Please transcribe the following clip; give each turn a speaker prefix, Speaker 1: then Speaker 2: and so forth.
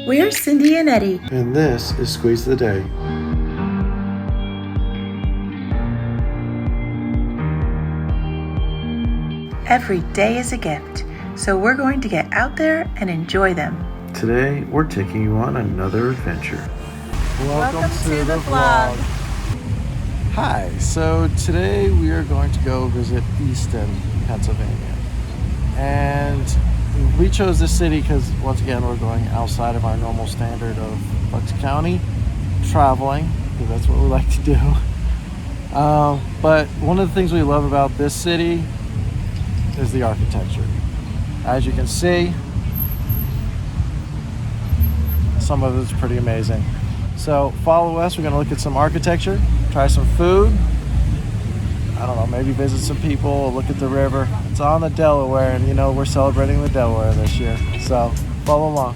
Speaker 1: We're Cindy and Eddie.
Speaker 2: And this is Squeeze the Day.
Speaker 1: Every day is a gift, so we're going to get out there and enjoy them.
Speaker 2: Today, we're taking you on another adventure.
Speaker 1: Welcome to the vlog.
Speaker 2: Hi, so today we are going to go visit Easton, Pennsylvania. And we chose this city because, once again, we're going outside of our normal standard of Bucks County, traveling, because that's what we like to do. But one of the things we love about this city is the architecture. As you can see, some of it's pretty amazing. So follow us. We're going to look at some architecture, try some food. I don't know, maybe visit some people, look at the river. It's on the Delaware, and you know, we're celebrating the Delaware this year. So follow along.